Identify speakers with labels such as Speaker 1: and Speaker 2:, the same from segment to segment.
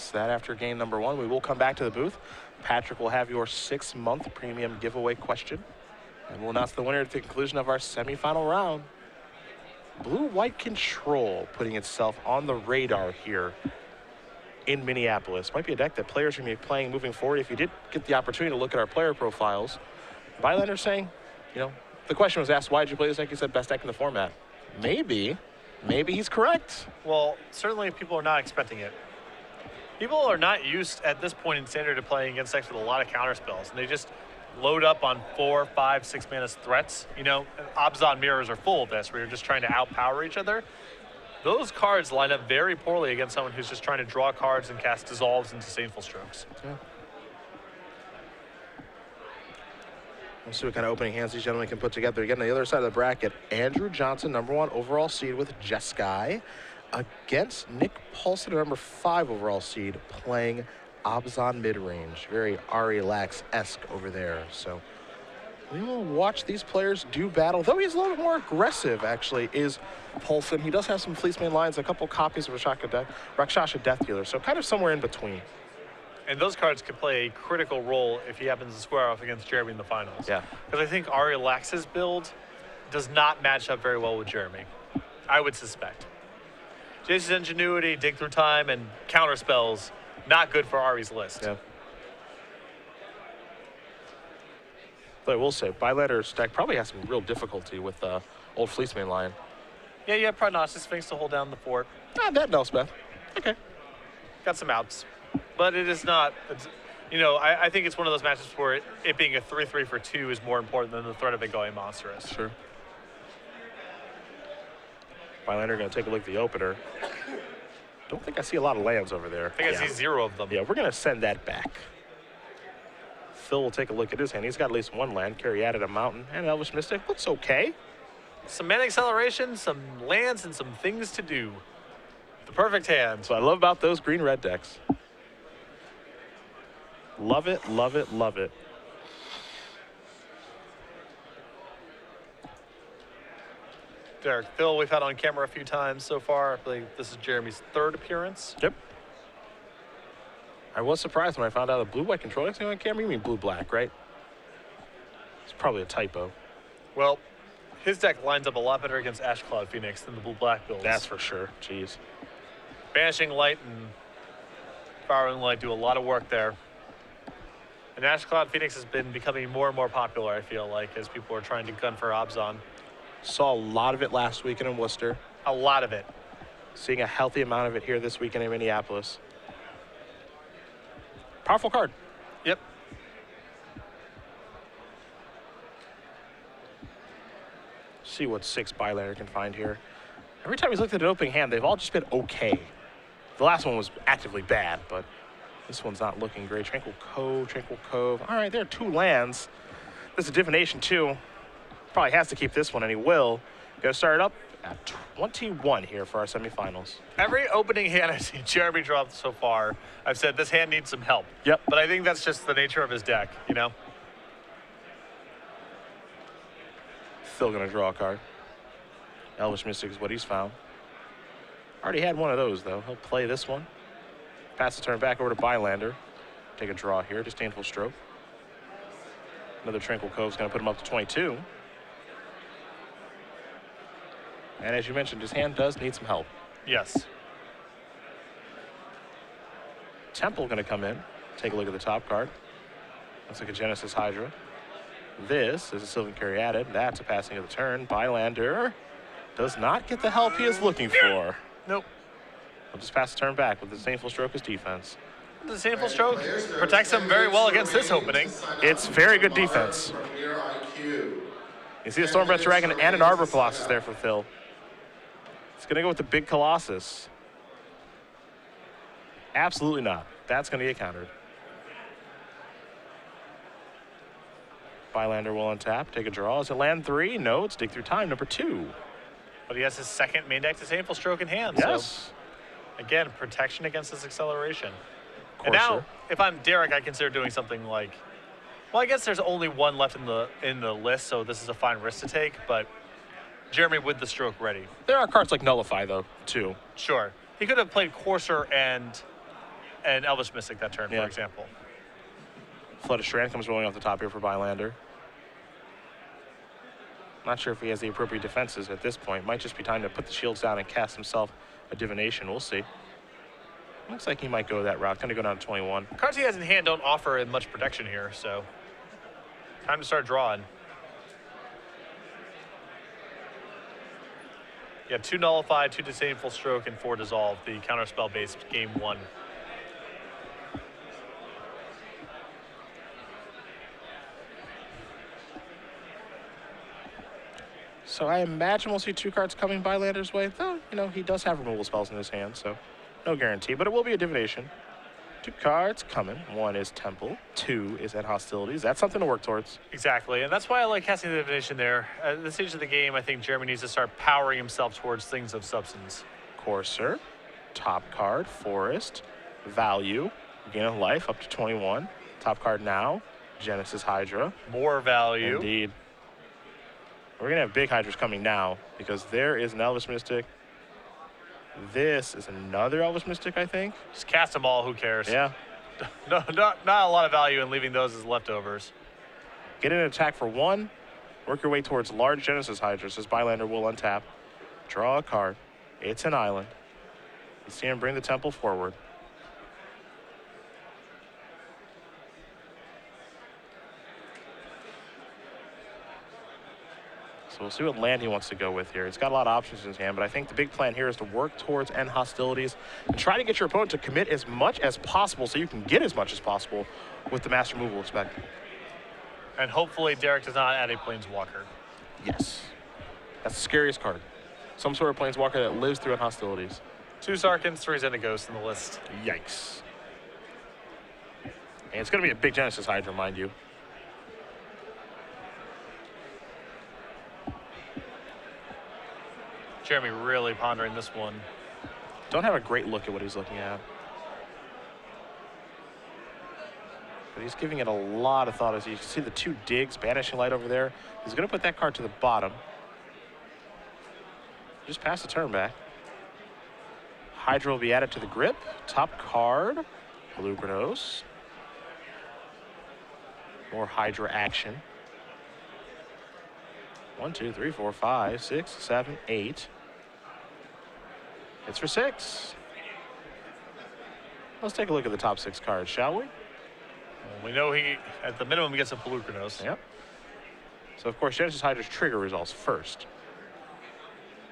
Speaker 1: announce that after game number 1. We will come back to the booth. Patrick will have your 6-month premium giveaway question. And we'll announce the winner at the conclusion of our semifinal round. Blue-White Control putting itself on the radar here in Minneapolis. Might be a deck that players are going to be playing moving forward. If you did get the opportunity to look at our player profiles, Bylander saying, you know, the question was asked, why did you play this deck? He said, best deck in the format. Maybe he's correct.
Speaker 2: Well, certainly people are not expecting it. People are not used at this point in Standard to playing against decks with a lot of counter spells, and they just load up on 4, 5, 6 mana threats. You know, Abzan mirrors are full of this, where you're just trying to outpower each other. Those cards line up very poorly against someone who's just trying to draw cards and cast dissolves into Disdainful Strokes.
Speaker 1: Yeah. We'll see what kind of opening hands these gentlemen can put together. Again, on the other side of the bracket, Andrew Johnson, #1 overall seed with Jeskai, against Nick Paulson, #5 overall seed, playing Abzan midrange. Very Ari Lax-esque over there. So we will watch these players do battle. Though he's a little bit more aggressive, actually, is Paulson. He does have some Fleeceman lines, a couple copies of Rakshasha Death Dealer, so kind of somewhere in between.
Speaker 2: And those cards could play a critical role if he happens to square off against Jeremy in the finals.
Speaker 1: Yeah.
Speaker 2: Because I think Ari Lax's build does not match up very well with Jeremy, I would suspect. Jason's Ingenuity, Dig Through Time, and counter spells, not good for Ari's list.
Speaker 1: Yeah. But I will say, Bylander's deck probably has some real difficulty with the old Fleeceman line.
Speaker 2: Yeah, you have Prognostic Sphinx to hold down the fort.
Speaker 1: Ah, that no, Smith. Okay.
Speaker 2: Got some outs. But it is not, you know, I think it's one of those matches where it being a 3/3 for 2 is more important than the threat of it going monstrous.
Speaker 1: Sure. Bylander going to take a look at the opener. Don't think I see a lot of lands over there.
Speaker 2: I think I see 0 of them.
Speaker 1: Yeah, we're going to send that back. Phil will take a look at his hand. He's got at least 1 land. Caryatid, a mountain, and an Elvish Mystic. Looks okay.
Speaker 2: Some mana acceleration, some lands, and some things to do. The perfect hand.
Speaker 1: That's what I love about those green-red decks. Love it, love it, love it.
Speaker 2: Derek Thill, we've had on camera a few times so far. I believe this is Jeremy's 3rd appearance.
Speaker 1: Yep. I was surprised when I found out the blue-white control deck's on camera. You mean blue-black, right? It's probably a typo.
Speaker 2: Well, his deck lines up a lot better against Ash Cloud Phoenix than the blue-black builds.
Speaker 1: That's for sure. Jeez.
Speaker 2: Banishing Light and Borrowing Light do a lot of work there. And Ash Cloud Phoenix has been becoming more and more popular, I feel like, as people are trying to gun for Abzan.
Speaker 1: Saw a lot of it last weekend in Worcester.
Speaker 2: A lot of it.
Speaker 1: Seeing a healthy amount of it here this weekend in Minneapolis. Powerful card.
Speaker 2: Yep.
Speaker 1: See what 6 Bylander can find here. Every time he's looked at an opening hand, they've all just been okay. The last one was actively bad, but this one's not looking great. Tranquil Cove. All right, there are 2 lands. This is a Divination 2. Probably has to keep this one, and he will. Gonna start it up at 21 here for our semifinals.
Speaker 2: Every opening hand I've seen Jeremy drop so far, I've said this hand needs some help.
Speaker 1: Yep.
Speaker 2: But I think that's just the nature of his deck, you know?
Speaker 1: Still gonna draw a card. Elvish Mystic is what he's found. Already had one of those, though. He'll play this one. Pass the turn back over to Bylander. Take a draw here. Disdainful Stroke. Another Tranquil Cove's going to put him up to 22. And as you mentioned, his hand does need some help.
Speaker 2: Yes.
Speaker 1: Temple going to come in. Take a look at the top card. Looks like a Genesis Hydra. This is a Sylvan Caryatid. That's a passing of the turn. Bylander does not get the help he is looking for.
Speaker 2: Nope.
Speaker 1: He'll just pass the turn back with the Disdainful Stroke as defense.
Speaker 2: The Disdainful Stroke protects him very well against this opening.
Speaker 1: It's very good defense. You see a Stormbreath Dragon and an Arbor Colossus there for Phil. It's going to go with the big Colossus. Absolutely not. That's going to get countered. Bylander will untap, take a draw. Is it land 3? No, it's Dig Through Time, number 2.
Speaker 2: But he has his 2nd main deck Disdainful Stroke in hand.
Speaker 1: Yes.
Speaker 2: So, again, protection against this acceleration.
Speaker 1: Of
Speaker 2: And now,
Speaker 1: course,
Speaker 2: if I'm Derek, I consider doing something like, well, I guess there's only 1 left in the list, so this is a fine risk to take, but Jeremy with the stroke ready.
Speaker 1: There are cards like Nullify, though, too.
Speaker 2: Sure. He could have played Courser and an Elvish Mystic that turn,
Speaker 1: Yeah.
Speaker 2: for example.
Speaker 1: Flood of Strand comes rolling off the top here for Bylander. Not sure if he has the appropriate defenses at this point. Might just be time to put the shields down and cast himself a divination. We'll see. Looks like he might go that route. Going to go down to 21.
Speaker 2: Cards he has in hand don't offer much protection here, so time to start drawing. Yeah, 2 Nullify, 2 Disdainful Stroke, and 4 Dissolve, the counterspell-based game 1.
Speaker 1: So I imagine we'll see 2 cards coming Bylander's way. Though, you know, he does have removal spells in his hand, so no guarantee. But it will be a divination. 2 cards coming. 1 is Temple. 2 is End Hostilities. That's something to work towards.
Speaker 2: Exactly, and that's why I like casting the divination there. At this stage of the game, I think Jeremy needs to start powering himself towards things of substance.
Speaker 1: Courser. Top card. Forest. Value. Gain of life up to 21. Top card now. Genesis Hydra.
Speaker 2: More value.
Speaker 1: Indeed. We're going to have big Hydras coming now because there is an Elvish Mystic. This is another Elvish Mystic, I think.
Speaker 2: Just cast them all, who cares?
Speaker 1: Yeah.
Speaker 2: No, not a lot of value in leaving those as leftovers.
Speaker 1: Get an attack for 1. Work your way towards large Genesis Hydras as Bylander will untap. Draw a card. It's an island. You see him bring the Temple forward. So we'll see what land he wants to go with here. He's got a lot of options in his hand, but I think the big plan here is to work towards End Hostilities and try to get your opponent to commit as much as possible so you can get as much as possible with the Master Removal Spec.
Speaker 2: And hopefully Derek does not add a Planeswalker.
Speaker 1: Yes. That's the scariest card. Some sort of Planeswalker that lives through End Hostilities.
Speaker 2: 2 Sarkans, 3 Xenaghosts in the list.
Speaker 1: Yikes. And it's going to be a big Genesis Hydra, mind you.
Speaker 2: Jeremy really pondering this one.
Speaker 1: Don't have a great look at what he's looking at. But he's giving it a lot of thought. As you can see the 2 digs, Banishing Light over there. He's going to put that card to the bottom. Just pass the turn back. Hydra will be added to the grip. Top card, Lugranos. More Hydra action. 1, 2, 3, 4, 5, 6, 7, 8. It's for 6. Let's take a look at the top 6 cards, shall we?
Speaker 2: Well, we know he, at the minimum, gets a Pelucranos.
Speaker 1: Yep. So, of course, Genesis Hydra's trigger results first.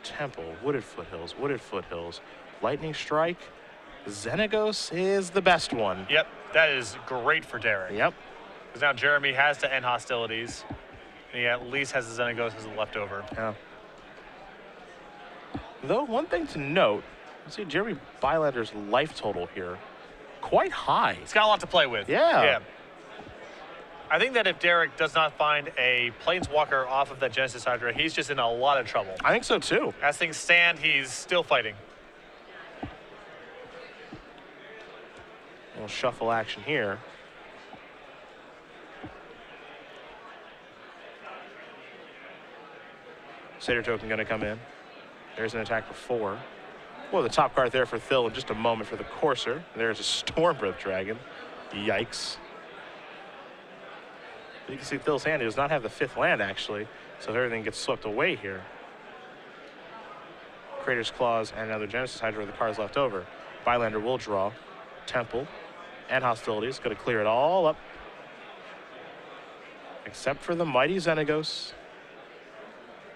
Speaker 1: Temple, Wooded Foothills, Lightning Strike. Xenagos is the best one.
Speaker 2: Yep, that is great for Derek.
Speaker 1: Yep.
Speaker 2: Because now Jeremy has to end hostilities, and he at least has the Xenaghost as a leftover.
Speaker 1: Yeah. Though, one thing to note, you see Jeremy Bylander's life total here. Quite high.
Speaker 2: He's got a lot to play with.
Speaker 1: Yeah.
Speaker 2: I think that if Derek does not find a Planeswalker off of that Genesis Hydra, he's just in a lot of trouble.
Speaker 1: I think so, too.
Speaker 2: As things stand, he's still fighting.
Speaker 1: A little shuffle action here. Satyr token going to come in. There's an attack for 4. Well, the top card there for Thill in just a moment for the Courser. There's a Stormbreath Dragon. Yikes. But you can see Thill's hand, he does not have the 5th land, actually. So everything gets swept away here. Crater's Claws and another Genesis Hydra with the cards left over. Bylander will draw. Temple and Hostilities. Going to clear it all up. Except for the mighty Xenagos.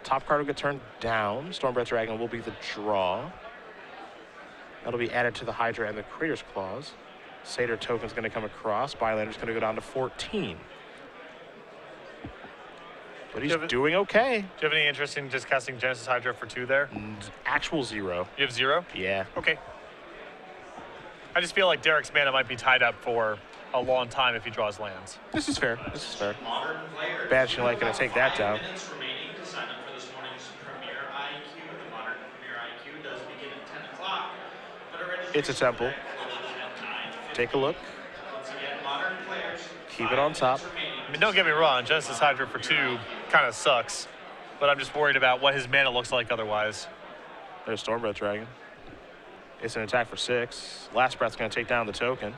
Speaker 1: Top card will get turned down. Stormbreath Dragon will be the draw. That'll be added to the Hydra and the Crater's Claws. Satyr token's going to come across. Bylander's going to go down to 14. But he's doing okay.
Speaker 2: Do you have any interest in just casting Genesis Hydra for 2 there?
Speaker 1: Actual 0.
Speaker 2: You have 0?
Speaker 1: Yeah.
Speaker 2: Okay. I just feel like Derek's mana might be tied up for a long time if he draws lands.
Speaker 1: This is fair. This is fair. Banishing Light going to take that down. It's a Temple. Take a look. Keep it on top.
Speaker 2: I mean, don't get me wrong, Genesis Hydra for 2 kind of sucks, but I'm just worried about what his mana looks like otherwise.
Speaker 1: There's Stormbreath Dragon. It's an attack for 6. Last Breath's going to take down the token.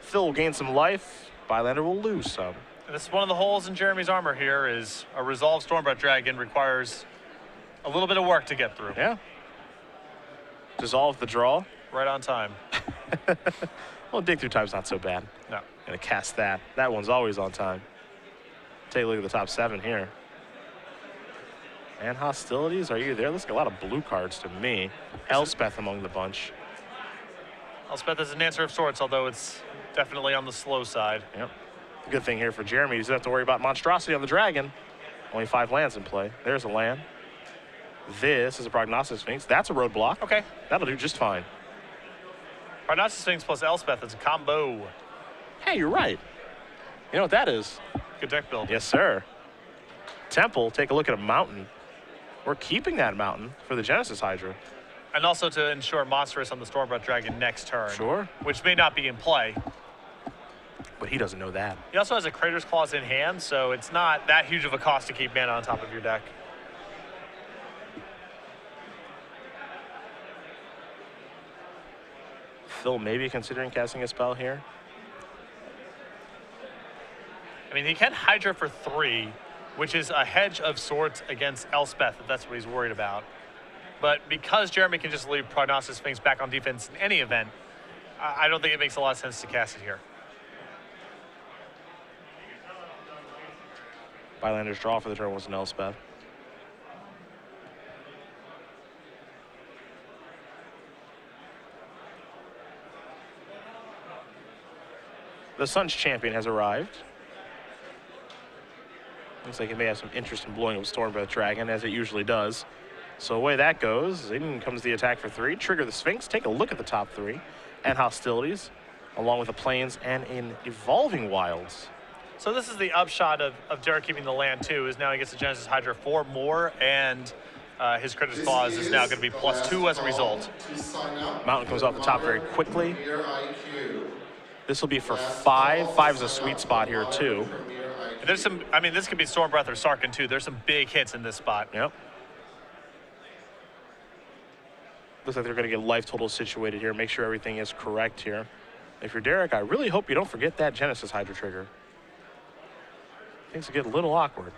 Speaker 1: Thill will gain some life. Bylander will lose some.
Speaker 2: And this is one of the holes in Jeremy's armor here is a Resolve Stormbreath Dragon requires a little bit of work to get through.
Speaker 1: Yeah. Dissolve the draw.
Speaker 2: Right on time.
Speaker 1: Well, dig through time's not so bad.
Speaker 2: No.
Speaker 1: Gonna cast that. That one's always on time. Take a look at the top 7 here. And hostilities, are you there? Looks like a lot of blue cards to me. Elspeth among the bunch.
Speaker 2: Elspeth is an answer of sorts, although it's definitely on the slow side.
Speaker 1: Yep. The good thing here for Jeremy is he doesn't have to worry about monstrosity on the dragon. Only 5 lands in play. There's a land. This is a Prognostic Sphinx. That's a roadblock.
Speaker 2: Okay.
Speaker 1: That'll do just fine.
Speaker 2: Prognostic Sphinx plus Elspeth is a combo.
Speaker 1: Hey, you're right. You know what that is?
Speaker 2: Good deck build.
Speaker 1: Yes, sir. Temple, take a look at a mountain. We're keeping that mountain for the Genesis Hydra.
Speaker 2: And also to ensure Monstrous on the Stormbreath Dragon next turn.
Speaker 1: Sure.
Speaker 2: Which may not be in play.
Speaker 1: But he doesn't know that.
Speaker 2: He also has a Crater's Claws in hand, so it's not that huge of a cost to keep mana on top of your deck.
Speaker 1: Phil maybe considering casting a spell here.
Speaker 2: I mean, he can Hydra for 3, which is a hedge of sorts against Elspeth, if that's what he's worried about. But because Jeremy can just leave Prognostic Sphinx back on defense in any event, I don't think it makes a lot of sense to cast it here.
Speaker 1: Bylander's draw for the turn was an Elspeth. The Sun's Champion has arrived. Looks like it may have some interest in blowing up Stormbreath Dragon, as it usually does. So away that goes. In comes the attack for 3. Trigger the Sphinx. Take a look at the top 3 and hostilities, along with the Plains and in Evolving Wilds.
Speaker 2: So this is the upshot of Derek keeping the land too, is now he gets the Genesis Hydra 4 more, and his Crater's Claws is now going to be +2 as a result.
Speaker 1: Mountain comes off the top very quickly. This will be for 5. 5 is a sweet spot here too.
Speaker 2: And there's some, I mean, this could be Stormbreath or Sarkin too. There's some big hits in this spot.
Speaker 1: Yep. Looks like they're going to get life total situated here. Make sure everything is correct here. If you're Derek, I really hope you don't forget that Genesis Hydra trigger. Things will get a little awkward.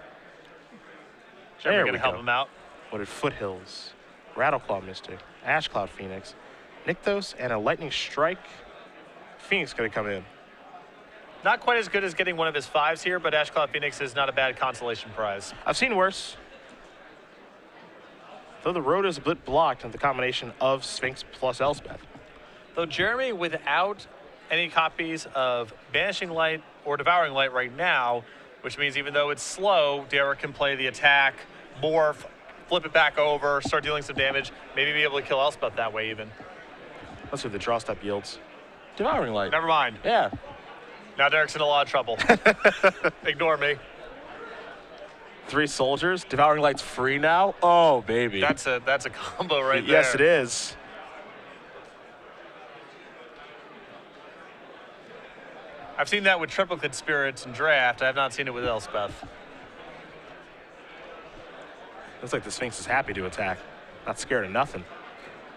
Speaker 2: Sure, we're going to help him out.
Speaker 1: Wooded Foothills, Rattleclaw Mystic, Ashcloud Phoenix, Nykthos, and a Lightning Strike. Phoenix going to come in.
Speaker 2: Not quite as good as getting one of his 5s here, but Ashcloud Phoenix is not a bad consolation prize.
Speaker 1: I've seen worse. Though the road is a bit blocked in the combination of Sphinx plus Elspeth.
Speaker 2: Though Jeremy, without any copies of Banishing Light or Devouring Light right now, which means even though it's slow, Derek can play the attack, morph, flip it back over, start dealing some damage, maybe be able to kill Elspeth that way even.
Speaker 1: Let's see what the draw step yields. Devouring Light.
Speaker 2: Never mind.
Speaker 1: Yeah.
Speaker 2: Now Derek's in a lot of trouble. Ignore me.
Speaker 1: 3 soldiers. Devouring Light's free now. Oh, baby.
Speaker 2: That's a combo right there.
Speaker 1: Yes, it is.
Speaker 2: I've seen that with Triplicate Spirits and Draft. I have not seen it with Elspeth.
Speaker 1: Looks like the Sphinx is happy to attack. Not scared of nothing.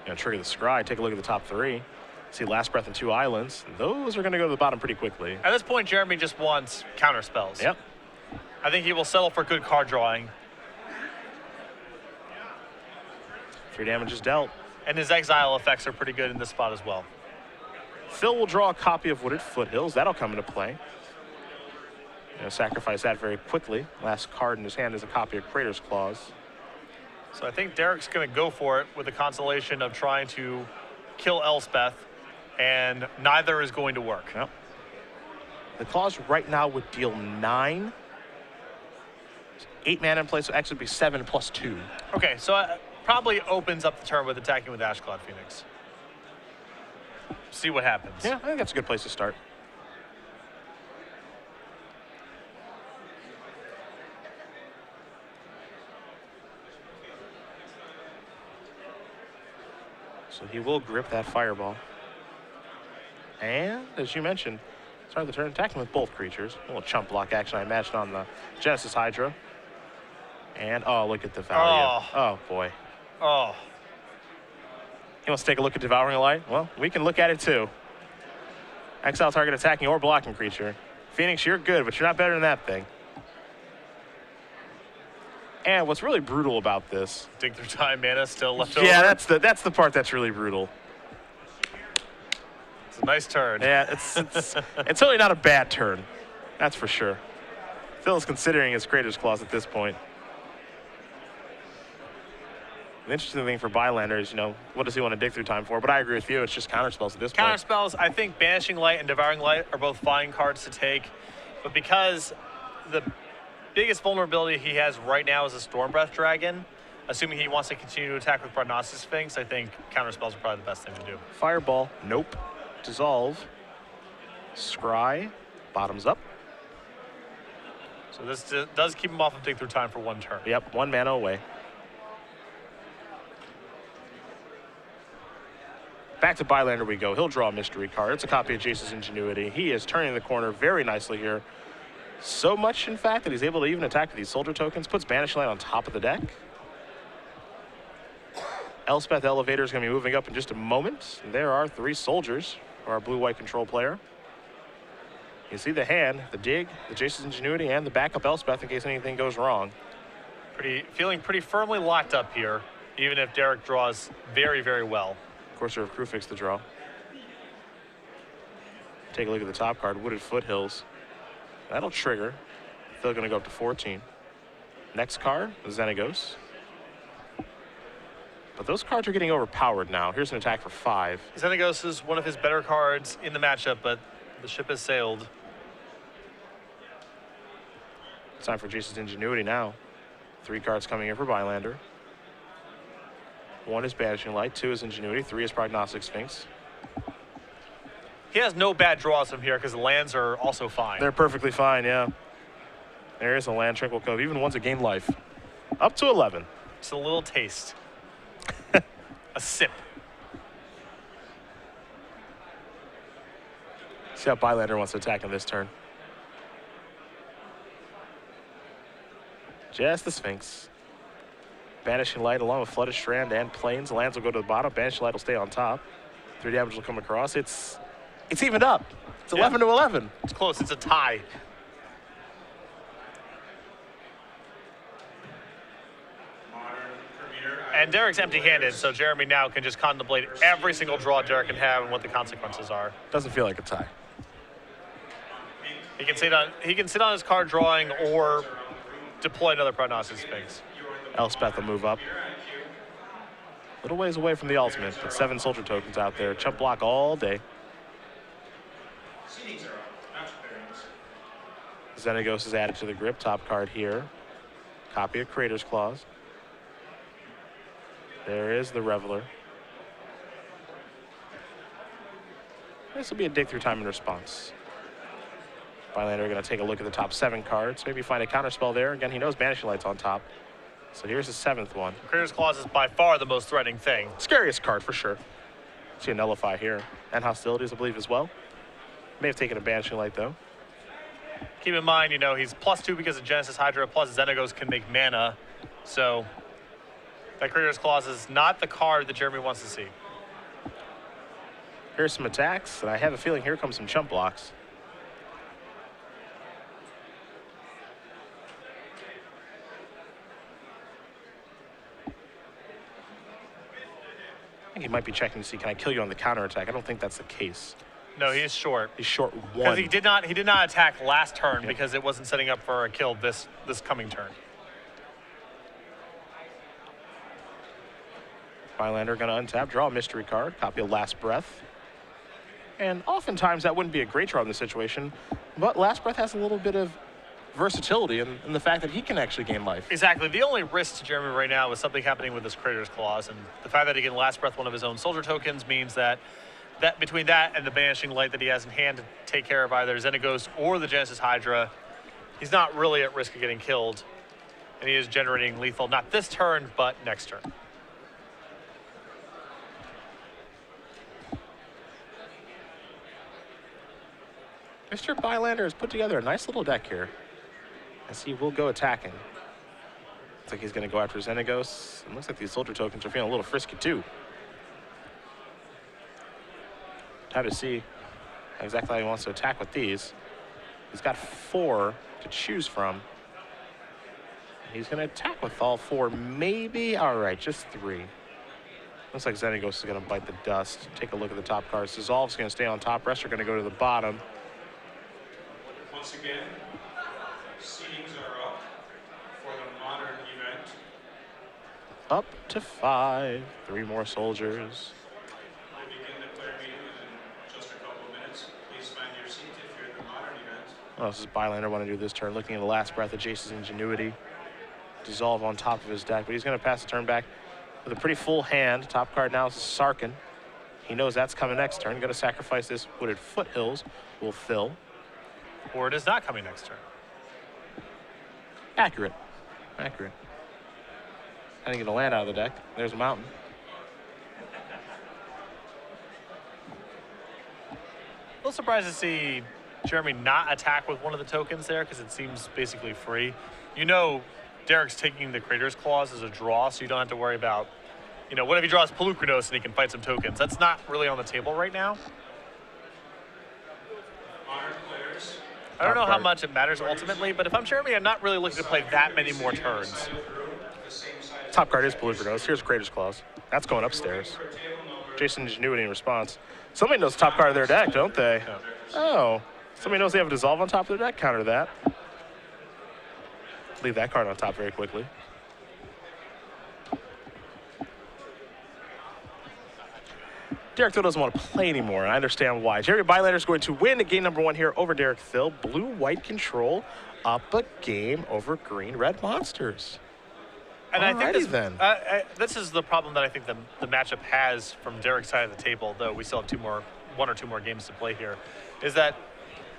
Speaker 1: Gonna trigger the Scry. Take a look at the top 3. See Last Breath and 2 Islands. Those are going to go to the bottom pretty quickly.
Speaker 2: At this point, Jeremy just wants counter spells.
Speaker 1: Yep.
Speaker 2: I think he will settle for good card drawing.
Speaker 1: 3 damage is dealt.
Speaker 2: And his exile effects are pretty good in this spot as well.
Speaker 1: Phil will draw a copy of Wooded Foothills. That'll come into play. Sacrifice that very quickly. Last card in his hand is a copy of Crater's Claws.
Speaker 2: So I think Derek's going to go for it with the consolation of trying to kill Elspeth, and neither is going to work.
Speaker 1: Yep. The Claws right now would deal 9. 8 mana in play, so X would be 7 plus 2.
Speaker 2: Okay, so it probably opens up the turn with attacking with Ashcloud Phoenix. See what happens.
Speaker 1: Yeah, I think that's a good place to start. So he will grip that fireball. And, as you mentioned, start the turn attacking with both creatures. A little chump block action, I imagine, on the Genesis Hydra. And, oh, look at the value. Oh boy.
Speaker 2: Oh.
Speaker 1: He wants to take a look at Devouring Light. Well, we can look at it too. Exile target attacking or blocking creature. Phoenix, you're good, but you're not better than that thing. And what's really brutal about this...
Speaker 2: Dig through time, mana still left over.
Speaker 1: Yeah, that's the part that's really brutal.
Speaker 2: It's a nice turn.
Speaker 1: Yeah, it's really not a bad turn. That's for sure. Thill is considering his Creator's Clause at this point. The interesting thing for Bylander is, what does he want to dig through time for? But I agree with you. It's just counterspells at this point.
Speaker 2: Counterspells, I think Banishing Light and Devouring Light are both fine cards to take. But because the biggest vulnerability he has right now is a Stormbreath Dragon, assuming he wants to continue to attack with Prognostic Sphinx, I think counterspells are probably the best thing to do.
Speaker 1: Fireball, nope. Dissolve. Scry, bottoms up.
Speaker 2: So this does keep him off of Dig Through Time for 1 turn.
Speaker 1: Yep, 1 mana away. Back to Bylander we go. He'll draw a mystery card. It's a copy of Jace's Ingenuity. He is turning the corner very nicely here. So much, in fact, that he's able to even attack with these soldier tokens. Puts Banishing Light on top of the deck. Elspeth Elevator is going to be moving up in just a moment. There are 3 soldiers for our blue-white control player. You see the hand, the dig, the Jace's Ingenuity, and the backup Elspeth in case anything goes wrong.
Speaker 2: Feeling pretty firmly locked up here, even if Derek draws very, very well.
Speaker 1: Of course, there crew fix the draw. Take a look at the top card, Wooded Foothills. That'll trigger. Thill going to go up to 14. Next card, Xenagos. But those cards are getting overpowered now. Here's an attack for 5.
Speaker 2: Xenagos is one of his better cards in the matchup, but the ship has sailed.
Speaker 1: It's time for Jace's Ingenuity now. 3 cards coming in for Bylander. 1 is Banishing Light, 2 is Ingenuity, 3 is Prognostic Sphinx.
Speaker 2: He has no bad draws from here because the lands are also fine.
Speaker 1: They're perfectly fine, yeah. There is a land, Tranquil Cove, even one's a gain life. Up to 11.
Speaker 2: Just a little taste. A sip.
Speaker 1: See how Bylander wants to attack on this turn. Just the Sphinx. Banishing Light along with Flooded Strand and Plains. Lands will go to the bottom. Banishing Light will stay on top. 3 damage will come across. It's evened up. It's 11 to 11.
Speaker 2: It's close. It's a tie. And Derek's empty-handed, so Jeremy now can just contemplate every single draw Derek can have and what the consequences are.
Speaker 1: Doesn't feel like a tie.
Speaker 2: He can sit on his card drawing or deploy another Prognostic Sphinx.
Speaker 1: Elspeth will move up. A little ways away from the ultimate, but 7 soldier tokens out there. Chump block all day. Xenagos is added to the grip. Top card here. Copy of Creator's Clause. There is the Reveler. This will be a dig through time in response. Bylander going to take a look at the top 7 cards. Maybe find a counterspell there. Again, he knows Banishing Light's on top. So here's the 7th one.
Speaker 2: Creator's Clause is by far the most threatening thing.
Speaker 1: Scariest card for sure. See a Nullify here. And Hostilities, I believe, as well. May have taken a Banishing Light, though.
Speaker 2: Keep in mind, he's +2 because of Genesis Hydra, plus Xenagos can make mana. So that Creator's Clause is not the card that Jeremy wants to see.
Speaker 1: Here's some attacks, and I have a feeling here comes some chump blocks. I think he might be checking to see, can I kill you on the counterattack? I don't think that's the case.
Speaker 2: No, he's short.
Speaker 1: He's short 1.
Speaker 2: Because he did not attack last turn because it wasn't setting up for a kill this coming turn.
Speaker 1: Bylander going to untap, draw a mystery card, copy of Last Breath. And oftentimes that wouldn't be a great draw in this situation, but Last Breath has a little bit of versatility in the fact that he can actually gain life.
Speaker 2: Exactly. The only risk to Jeremy right now is something happening with this Creator's Clause, and the fact that he can Last Breath one of his own soldier tokens means that between that and the Banishing Light that he has in hand to take care of either Xenagos or the Genesis Hydra, he's not really at risk of getting killed, and he is generating lethal, not this turn, but next turn.
Speaker 1: Mr. Bylander has put together a nice little deck here, as he will go attacking. Looks like he's going to go after Xenagos. It looks like these soldier tokens are feeling a little frisky too. Time to see exactly how he wants to attack with these. He's got 4 to choose from. He's going to attack with all 4, maybe. All right, just 3. Looks like Xenagos is going to bite the dust. Take a look at the top cards. Dissolve's going to stay on top. Rest are going to go to the bottom.
Speaker 3: Once again, seedings are up for the modern event.
Speaker 1: Up to 5. 3 more soldiers.
Speaker 3: We'll begin the player meeting in just a couple of minutes. Please find your seat if you're in the modern event.
Speaker 1: Oh, this is Bylander want to do this turn. Looking at the last breath of Jace's ingenuity. Dissolve on top of his deck, but he's going to pass the turn back with a pretty full hand. Top card now is Sarkin. He knows that's coming next turn. Going to sacrifice this Wooded Foothills. Will Thill.
Speaker 2: Or it is not coming next turn.
Speaker 1: Accurate. Accurate. I didn't get a land out of the deck. There's a mountain.
Speaker 2: A little surprised to see Jeremy not attack with one of the tokens there because it seems basically free. You know, Derek's taking the Crater's Claws as a draw, so you don't have to worry about, you know, what if he draws Pelucranos and he can fight some tokens? That's not really on the table right now.
Speaker 3: Modern players.
Speaker 2: I don't know how much it matters ultimately, but if I'm Jeremy, I'm not really looking to play that many more turns.
Speaker 1: Top card is Pelucranos. Here's Crater's Claws. That's going upstairs. Jason Ingenuity in response. Somebody knows the top card of their deck, don't they?
Speaker 2: No.
Speaker 1: Oh. Somebody knows they have a Dissolve on top of their deck. Counter that. Leave that card on top very quickly. Derek Thill doesn't want to play anymore, and I understand why. Jeremy Bylander is going to win game number 1 here over Derek Thill. Blue-white control up a game over green-red monsters.
Speaker 2: And I think
Speaker 1: this
Speaker 2: this is the problem that I think the matchup has from Derek's side of the table, though we still have 1 or 2 more games to play here, is that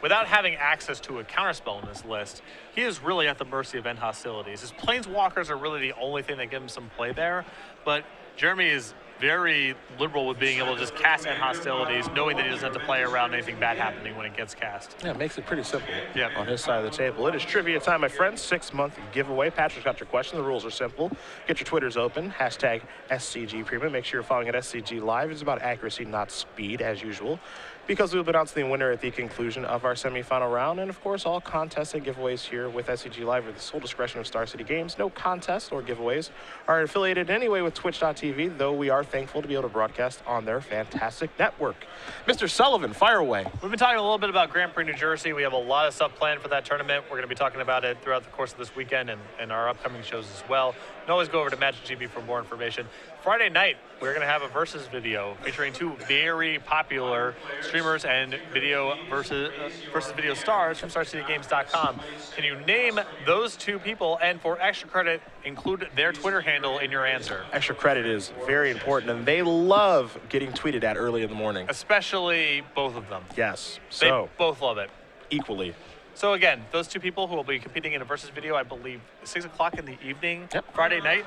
Speaker 2: without having access to a counterspell in this list, he is really at the mercy of end hostilities. His planeswalkers are really the only thing that give him some play there, but Jeremy is very liberal with being able to just cast end hostilities, knowing that he doesn't have to play around anything bad happening when it gets cast.
Speaker 1: Yeah, it makes it pretty simple
Speaker 2: Yep.
Speaker 1: on his side of the table. It is trivia time, my friends. 6-month giveaway. Patrick's got your question. The rules are simple. Get your Twitters open. Hashtag SCG Premium. Make sure you're following at SCG Live. It's about accuracy, not speed, as usual, because we'll announce the winner at the conclusion of our semifinal round. And, of course, all contests and giveaways here with SCG Live are the sole discretion of Star City Games. No contests or giveaways are affiliated in any way with Twitch.tv, though we are thankful to be able to broadcast on their fantastic network. Mr. Sullivan, fire away.
Speaker 2: We've been talking a little bit about Grand Prix New Jersey. We have a lot of stuff planned for that tournament. We're going to be talking about it throughout the course of this weekend and our upcoming shows as well. You can always go over to Magic GB for more information. Friday night, we're going to have a versus video featuring 2 very popular streamers and video versus video stars from StarCityGames.com. Can you name those 2 people, and for extra credit, include their Twitter handle in your answer?
Speaker 1: Extra credit is very important, and they love getting tweeted at early in the morning.
Speaker 2: Especially both of them.
Speaker 1: Yes,
Speaker 2: They
Speaker 1: so
Speaker 2: both love it.
Speaker 1: equally.
Speaker 2: So again, those 2 people who will be competing in a versus video, I believe 6 o'clock in the evening,
Speaker 1: Yep.
Speaker 2: Friday night.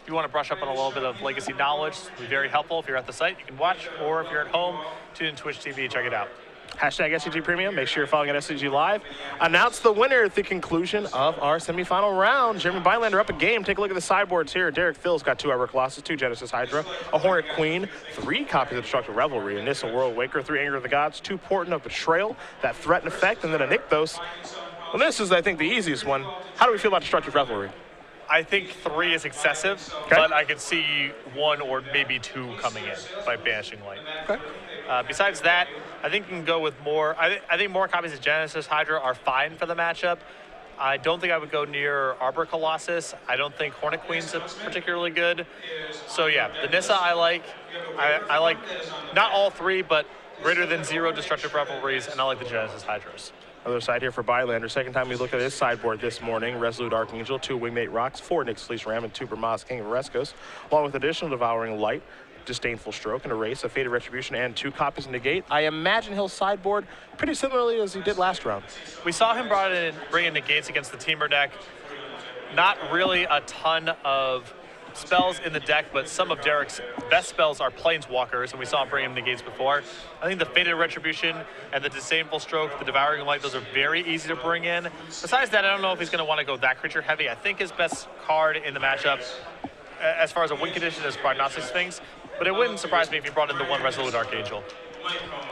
Speaker 2: If you want to brush up on a little bit of legacy knowledge, it'll be very helpful. If you're at the site, you can watch, or if you're at home, tune in Twitch TV, check it out.
Speaker 1: Hashtag SCG Premium. Make sure you're following at SCG Live. Announce the winner at the conclusion of our semifinal round. Jeremy Bylander up a game. Take a look at the sideboards here. Derek Thill's got 2 Arbor Colossus, 2 Genesis Hydra, a Hornet Queen, 3 copies of Destructive Revelry, a Nissa World Waker, 3 Anger of the Gods, 2 Portent of Betrayal, that Threaten effect, and then a Nykthos. Well, this is, I think, the easiest one. How do we feel about Destructive Revelry?
Speaker 2: I think 3 is excessive,
Speaker 1: Okay.
Speaker 2: but I could see 1 or maybe 2 coming in by Banishing Light.
Speaker 1: Okay.
Speaker 2: Besides that, I think you can go with more. I think more copies of Genesis Hydra are fine for the matchup. I don't think I would go near Arbor Colossus. I don't think Hornet Queen's particularly good. So yeah, the Nissa I like. I like not all 3, but greater than 0 Destructive Revelries, and I like the Genesis Hydras.
Speaker 1: Other side here for Bylander. Second time we looked at his sideboard this morning. Resolute Archangel, 2 Wingmate Rocks, 4 Nyx Fleece Ram, and 2 Brahmas King of Rescos, along with additional Devouring Light, Disdainful Stroke, and Erase, a Faded Retribution, and 2 copies of Negate. I imagine he'll sideboard pretty similarly as he did last round.
Speaker 2: We saw him bring in Negates against the Teamer deck. Not really a ton of spells in the deck, but some of Derek's best spells are Planeswalkers, and we saw him bring in Negates before. I think the Faded Retribution and the Disdainful Stroke, the Devouring Light, those are very easy to bring in. Besides that, I don't know if he's going to want to go that creature heavy. I think his best card in the matchup, as far as a win condition, is Prognostic Sphinx, but it wouldn't surprise me if he brought in the 1 Resolute Archangel.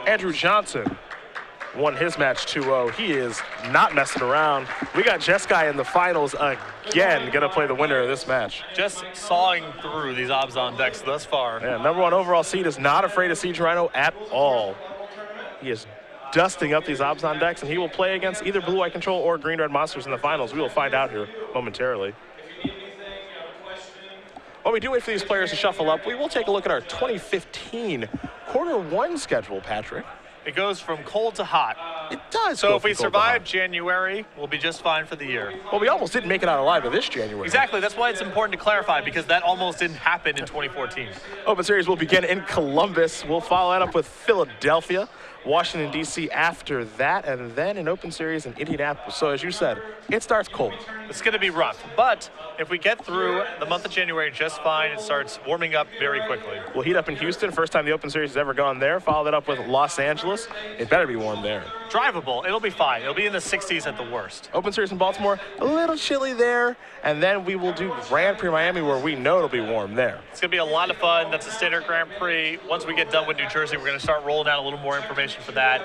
Speaker 1: Andrew Johnson won his match 2-0. He is not messing around. We got Jeskai in the finals again, gonna play the winner of this match.
Speaker 2: Just sawing through these Obzon decks thus far.
Speaker 1: Yeah, #1 overall seed is not afraid of Siege Rhino at all. He is dusting up these Obzon decks, and he will play against either Blue White Control or Green Red Monsters in the finals. We will find out here momentarily. While we do wait for these players to shuffle up, we will take a look at our 2015 Quarter 1 schedule, Patrick.
Speaker 2: It goes from cold to hot.
Speaker 1: It does.
Speaker 2: So
Speaker 1: go
Speaker 2: if we
Speaker 1: from cold to
Speaker 2: survive
Speaker 1: hot.
Speaker 2: January, we'll be just fine for the year.
Speaker 1: Well, we almost didn't make it out alive of this January.
Speaker 2: Exactly. That's why it's important to clarify, because that almost didn't happen in 2014.
Speaker 1: Open Series will begin in Columbus. We'll follow that up with Philadelphia, Washington, D.C. after that, and then an Open Series in Indianapolis. So as you said, it starts cold.
Speaker 2: It's going to be rough. But if we get through the month of January just fine, it starts warming up very quickly.
Speaker 1: We'll heat up in Houston. First time the Open Series has ever gone there. Follow that up with Los Angeles. It better be warm there.
Speaker 2: Drivable. It'll be fine. It'll be in the 60s at the worst.
Speaker 1: Open Series in Baltimore, a little chilly there. And then we will do Grand Prix Miami, where we know it'll be warm there.
Speaker 2: It's going to be a lot of fun. That's a standard Grand Prix. Once we get done with New Jersey, we're going to start rolling out a little more information for that.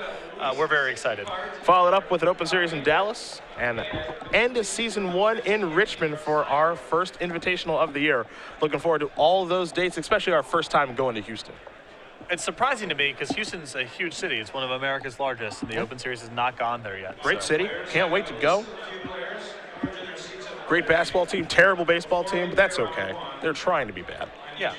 Speaker 2: We're very excited.
Speaker 1: Follow it up with an Open Series in Dallas and end of Season 1 in Richmond for our first Invitational of the year. Looking forward to all of those dates, especially our first time going to Houston.
Speaker 2: It's surprising to me because Houston's a huge city. It's one of America's largest, and the Open Series has not gone there yet.
Speaker 1: Great city. Can't wait to go. Great basketball team, terrible baseball team, but that's okay. They're trying to be bad.
Speaker 2: Yeah.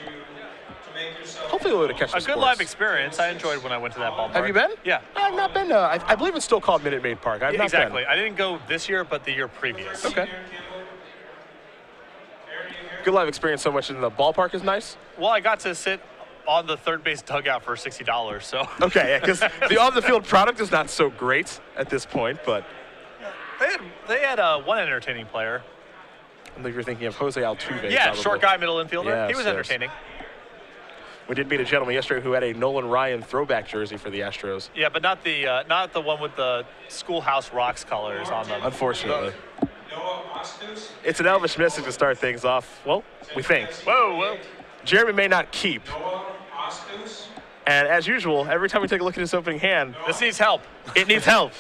Speaker 1: Hopefully we'll be able to catch
Speaker 2: A
Speaker 1: the
Speaker 2: good
Speaker 1: sports.
Speaker 2: live experience. I enjoyed when I went to that ballpark.
Speaker 1: Have you been?
Speaker 2: Yeah.
Speaker 1: I've not been. I believe it's still called Minute Maid Park. I've not
Speaker 2: Exactly.
Speaker 1: been.
Speaker 2: I didn't go this year, but the year previous.
Speaker 1: Okay. Good live experience so much, and the ballpark is nice.
Speaker 2: Well, I got to sit on the third base dugout for $60, so.
Speaker 1: Okay, because the on-the-field product is not so great at this point, but
Speaker 2: They had one entertaining player.
Speaker 1: I believe you're thinking of Jose Altuve.
Speaker 2: Yeah,
Speaker 1: probably.
Speaker 2: short guy, middle infielder.
Speaker 1: Yes,
Speaker 2: He was
Speaker 1: yes.
Speaker 2: entertaining.
Speaker 1: We did meet a gentleman yesterday who had a Nolan Ryan throwback jersey for the Astros.
Speaker 2: Yeah, but not the one with the Schoolhouse Rocks colors on them.
Speaker 1: Unfortunately. It's an Elvis Mystic to start things off. Well, we think.
Speaker 2: Whoa.
Speaker 1: Jeremy may not keep. And as usual, every time we take a look at his opening hand,
Speaker 2: This needs help.
Speaker 1: it needs help.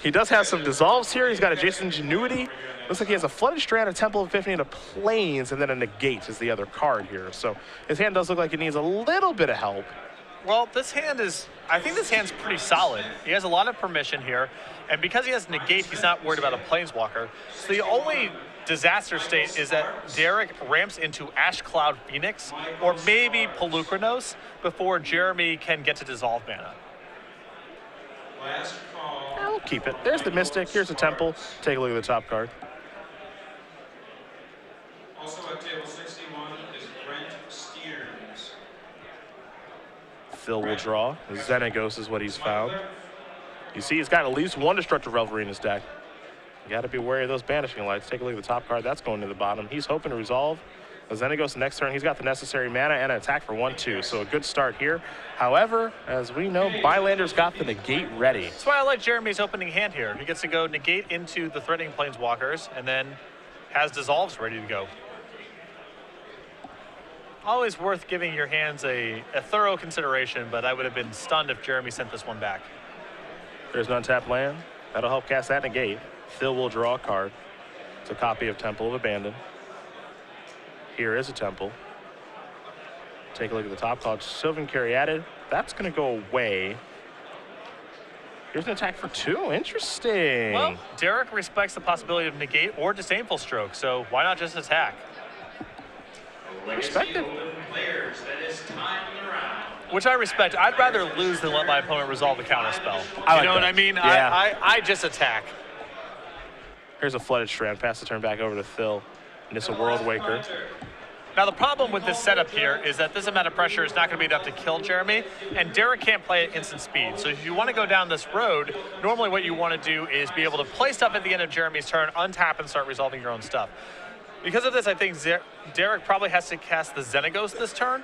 Speaker 1: He does have some dissolves here. He's got a Jason Ingenuity. Looks like he has a Flooded Strand, a Temple of Epiphany, and a Plains, and then a Negate is the other card here. So his hand does look like it needs a little bit of help.
Speaker 2: Well, I think this hand's pretty solid. He has a lot of permission here, and because he has negate, he's not worried about a planeswalker. So the only disaster state is that Derek ramps into Ash Cloud Phoenix, or maybe Pelucranos, before Jeremy can get to dissolve mana.
Speaker 1: I'll keep it. There's the Mystic. Here's the Temple. Take a look at the top card.
Speaker 3: Also at table 61 is Brent Steers.
Speaker 1: Thill will draw. Xenagos is what he's found. You see, he's got at least one Destructive Revelry in his deck. You got to be wary of those Banishing Lights. Take a look at the top card. That's going to the bottom. He's hoping to resolve. Xenagos next turn. He's got the necessary mana and an attack for 1/2. So a good start here. However, as we know, Bylander's got the negate ready.
Speaker 2: That's why I like Jeremy's opening hand here. He gets to go negate into the threatening planeswalkers, and then has dissolves ready to go. Always worth giving your hands a thorough consideration, but I would have been stunned if Jeremy sent this one back.
Speaker 1: There's an untapped land. That'll help cast that negate. Thill will draw a card. It's a copy of Temple of Abandon. Here is a Temple. Take a look at the top card. Sylvan Caryatid. That's going to go away. Here's an attack for 2. Interesting.
Speaker 2: Well, Derek respects the possibility of negate or disdainful stroke, so why not just attack?
Speaker 1: Respect it.
Speaker 2: Which I respect. I'd rather lose than let my opponent resolve the counter spell.
Speaker 1: I like
Speaker 2: you know
Speaker 1: that.
Speaker 2: what I mean?
Speaker 1: Yeah.
Speaker 2: I just attack.
Speaker 1: Here's a Flooded Strand. Pass the turn back over to Thill. And it's a World Waker.
Speaker 2: Now the problem with this setup here is that this amount of pressure is not going to be enough to kill Jeremy, and Derek can't play at instant speed. So if you want to go down this road, normally what you want to do is be able to play stuff at the end of Jeremy's turn, untap, and start resolving your own stuff. Because of this, I think Derek probably has to cast the Xenagos this turn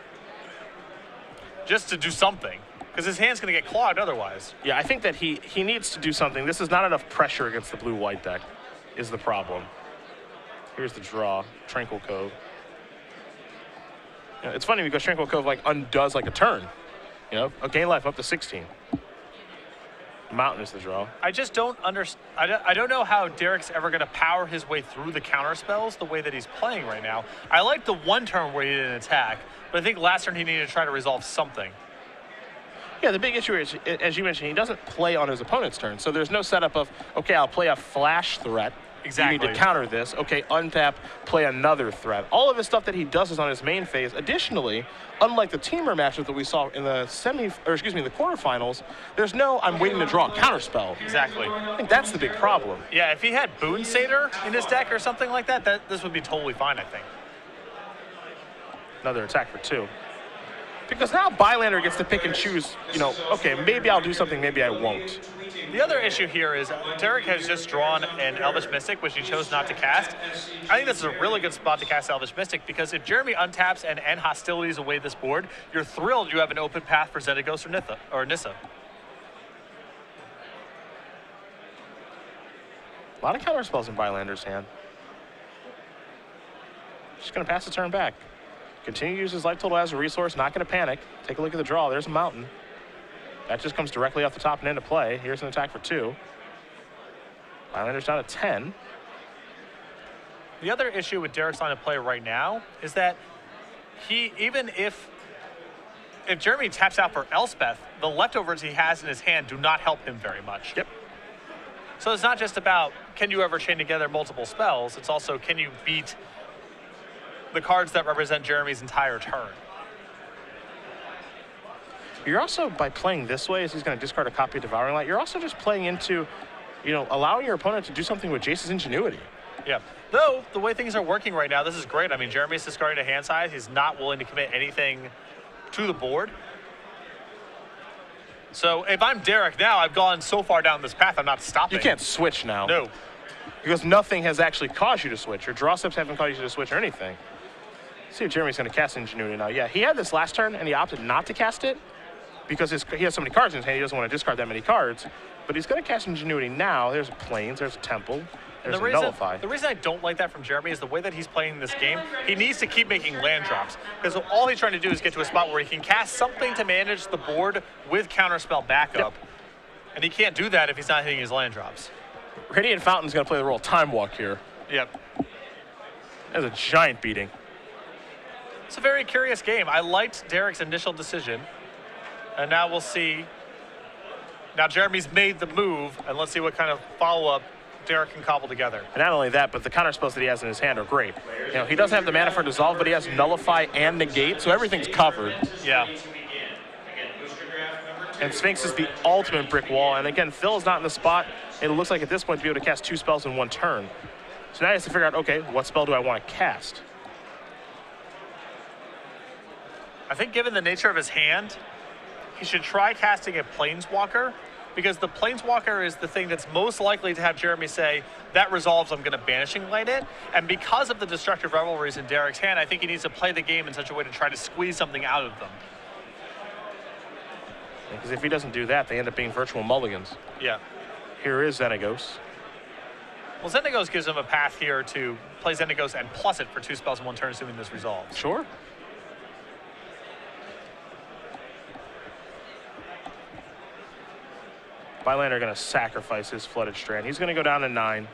Speaker 2: just to do something, because his hand's going to get clogged otherwise.
Speaker 1: Yeah, I think that he needs to do something. This is not enough pressure against the blue-white deck is the problem. Here's the draw. Tranquil Cove. You know, it's funny because Tranquil Cove like undoes like a turn. You know, a gain life up to 16. Mountain is the draw.
Speaker 2: I just don't understand. I don't know how Derek's ever going to power his way through the counter spells the way that he's playing right now. I like the one turn where he didn't attack, but I think last turn he needed to try to resolve something.
Speaker 1: Yeah, the big issue is, as you mentioned, he doesn't play on his opponent's turn. So there's no setup of, okay, I'll play a flash threat.
Speaker 2: Exactly.
Speaker 1: You need to counter this. Okay, untap, play another threat. All of the stuff that he does is on his main phase. Additionally, unlike the teamer matchup that we saw in the the quarterfinals, there's no I'm waiting to draw a counterspell.
Speaker 2: Exactly.
Speaker 1: I think that's the big problem.
Speaker 2: Yeah, if he had Boon Satyr in his deck or something like that, this would be totally fine, I think.
Speaker 1: Another attack for 2. Because now Bylander gets to pick and choose, you know, okay, maybe I'll do something, maybe I won't.
Speaker 2: The other issue here is Derek has just drawn an Elvish Mystic, which he chose not to cast. I think this is a really good spot to cast Elvish Mystic because if Jeremy untaps and end hostilities away this board, you're thrilled you have an open path for Xenagos or Nissa.
Speaker 1: A lot of counter spells in Bylander's hand. Just going to pass the turn back. Continue to use his life total as a resource, not going to panic. Take a look at the draw. There's a mountain. That just comes directly off the top and into play. Here's an attack for 2. Bylander's down to 10.
Speaker 2: The other issue with Derek's line of play right now is that even if Jeremy taps out for Elspeth, the leftovers he has in his hand do not help him very much.
Speaker 1: Yep.
Speaker 2: So it's not just about can you ever chain together multiple spells, it's also can you beat the cards that represent Jeremy's entire turn.
Speaker 1: You're also, by playing this way, as he's going to discard a copy of Devouring Light, you're also just playing into, you know, allowing your opponent to do something with Jace's ingenuity.
Speaker 2: Yeah. Though, the way things are working right now, this is great. I mean, Jeremy's discarding a hand size. He's not willing to commit anything to the board. So if I'm Derek now, I've gone so far down this path, I'm not stopping.
Speaker 1: You can't switch now.
Speaker 2: No.
Speaker 1: Because nothing has actually caused you to switch. Your draw steps haven't caused you to switch or anything. Let's see if Jeremy's going to cast Ingenuity now. Yeah, he had this last turn, and he opted not to cast it because he has so many cards in his hand, he doesn't want to discard that many cards. But he's going to cast Ingenuity now. There's a Plains, there's a Temple, there's a Nullify.
Speaker 2: The reason I don't like that from Jeremy is the way that he's playing this game. He needs to keep making land drops because all he's trying to do is get to a spot where he can cast something to manage the board with counterspell backup. Yep. And he can't do that if he's not hitting his land drops.
Speaker 1: Radiant Fountain's going to play the role of Time Walk here.
Speaker 2: Yep.
Speaker 1: That's a giant beating.
Speaker 2: It's a very curious game. I liked Derek's initial decision. And now we'll see. Now Jeremy's made the move, and let's see what kind of follow-up Derek can cobble together.
Speaker 1: And not only that, but the counter spells that he has in his hand are great. You know, he doesn't have the mana for Dissolve, but he has Nullify and Negate, so everything's covered.
Speaker 2: Yeah.
Speaker 1: And Sphinx is the ultimate brick wall. And again, Thill is not in the spot, it looks like at this point, to be able to cast 2 spells in 1 turn. So now he has to figure out, okay, what spell do I want to cast?
Speaker 2: I think given the nature of his hand, he should try casting a Planeswalker, because the Planeswalker is the thing that's most likely to have Jeremy say, that resolves, I'm going to Banishing Light it. And because of the Destructive Revelries in Derek's hand, I think he needs to play the game in such a way to try to squeeze something out of them.
Speaker 1: Because if he doesn't do that, they end up being virtual mulligans.
Speaker 2: Yeah.
Speaker 1: Here is Xenagos.
Speaker 2: Well, Xenagos gives him a path here to play Xenagos and plus it for 2 spells in 1 turn, assuming this resolves.
Speaker 1: Sure. Bylander going to sacrifice his Flooded Strand. He's going to go down to 9.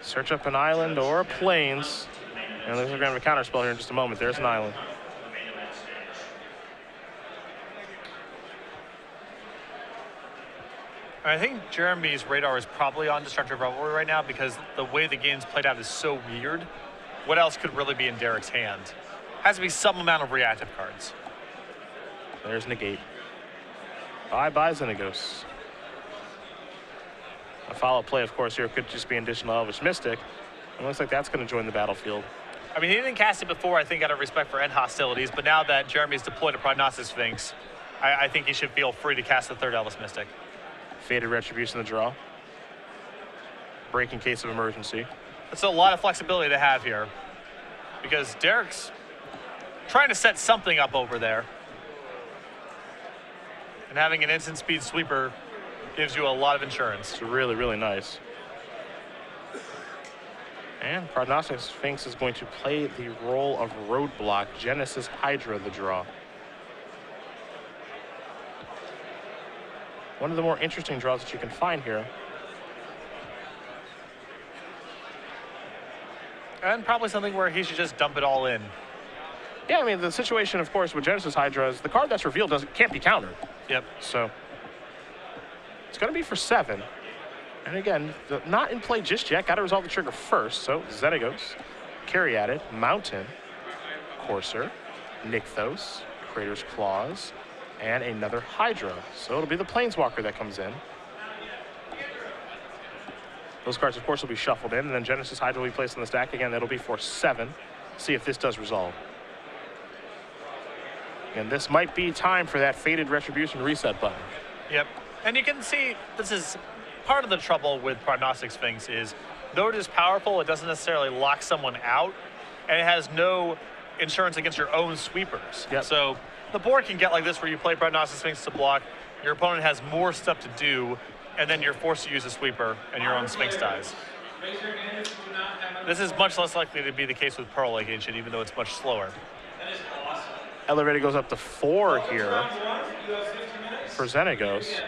Speaker 1: Search up an island or a Plains. And we're going to have a counter spell here in just a moment. There's an island.
Speaker 2: I think Jeremy's radar is probably on Destructive Revelry right now because the way the game's played out is so weird. What else could really be in Derek's hand? Has to be some amount of reactive cards.
Speaker 1: There's Negate. Bye-bye, Xenagos. A follow play, of course, here could just be an additional Elvish Mystic. It looks like that's going to join the battlefield.
Speaker 2: I mean, he didn't cast it before, I think, out of respect for end hostilities, but now that Jeremy's deployed a Prognosis Sphinx, I think he should feel free to cast the 3rd Elvish Mystic.
Speaker 1: Faded Retribution in the draw. Break in case of emergency.
Speaker 2: That's a lot of flexibility to have here because Derek's trying to set something up over there. And having an instant speed sweeper gives you a lot of insurance.
Speaker 1: It's really, really nice. And Prognostic Sphinx is going to play the role of Roadblock. Genesis Hydra the draw. One of the more interesting draws that you can find here.
Speaker 2: And probably something where he should just dump it all in.
Speaker 1: Yeah, I mean, the situation, of course, with Genesis Hydra is the card that's revealed can't be countered.
Speaker 2: Yep.
Speaker 1: So it's going to be for 7. And again, not in play just yet. Got to resolve the trigger first. So Xenagos, Caryatid, Mountain, Courser, Nykthos, Crater's Claws, and another Hydra. So it'll be the Planeswalker that comes in. Those cards, of course, will be shuffled in, and then Genesis Hydra will be placed in the stack. Again, that'll be for 7. See if this does resolve. And this might be time for that Faded Retribution reset button.
Speaker 2: Yep. And you can see this is part of the trouble with Prognostic Sphinx is, though it is powerful, it doesn't necessarily lock someone out, and it has no insurance against your own sweepers.
Speaker 1: Yep.
Speaker 2: So the board can get like this where you play Prognostic Sphinx to block, your opponent has more stuff to do, and then you're forced to use a sweeper and your own Sphinx dies. This is much less likely to be the case with Pearl Lake Ancient, even though it's much slower.
Speaker 1: Elevator goes up to 4 here for Xenagos.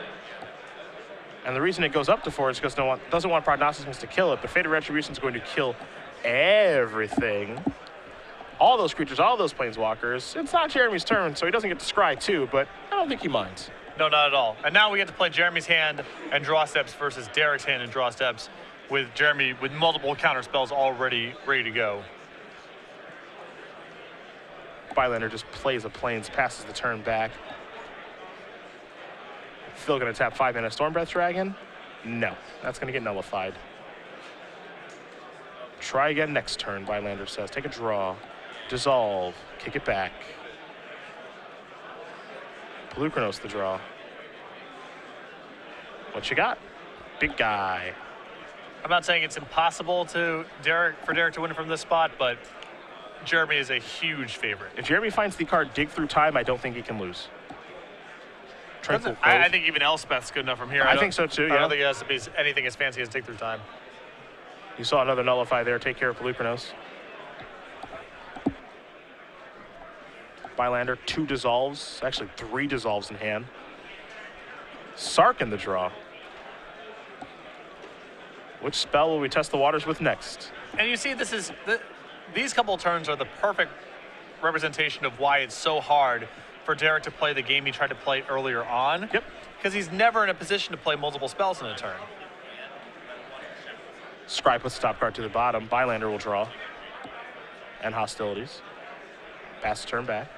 Speaker 1: And the reason it goes up to 4 is because no one doesn't want Prognostic Sphinx to kill it, but Faded Retribution is going to kill everything. All those creatures, all those Planeswalkers. It's not Jeremy's turn, so he doesn't get to scry too, but I don't think he minds.
Speaker 2: No, not at all. And now we get to play Jeremy's hand and draw steps versus Derek's hand and draw steps with Jeremy with multiple counter spells already ready to go.
Speaker 1: Bylander just plays the Plains, passes the turn back. Thill gonna tap 5-mana Stormbreath Dragon? No, that's gonna get nullified. Try again next turn, Bylander says. Take a draw, dissolve, kick it back. Pelucranos the draw. What you got? Big guy.
Speaker 2: I'm not saying it's impossible for Derek to win from this spot, but Jeremy is a huge favorite.
Speaker 1: If Jeremy finds the card Dig Through Time, I don't think he can lose. Tranquil
Speaker 2: I think even Elspeth's good enough from here.
Speaker 1: I think so too,
Speaker 2: I
Speaker 1: yeah.
Speaker 2: don't think it has to be anything as fancy as Dig Through Time.
Speaker 1: You saw another nullify there. Take care of Pelucranos. Bylander, 2 dissolves. Actually, 3 dissolves in hand. Sark in the draw. Which spell will we test the waters with next?
Speaker 2: And you see, these couple turns are the perfect representation of why it's so hard for Derek to play the game he tried to play earlier on.
Speaker 1: Yep.
Speaker 2: Because he's never in a position to play multiple spells in a turn.
Speaker 1: Scry puts the top card to the bottom. Bylander will draw. And hostilities. Pass the turn back.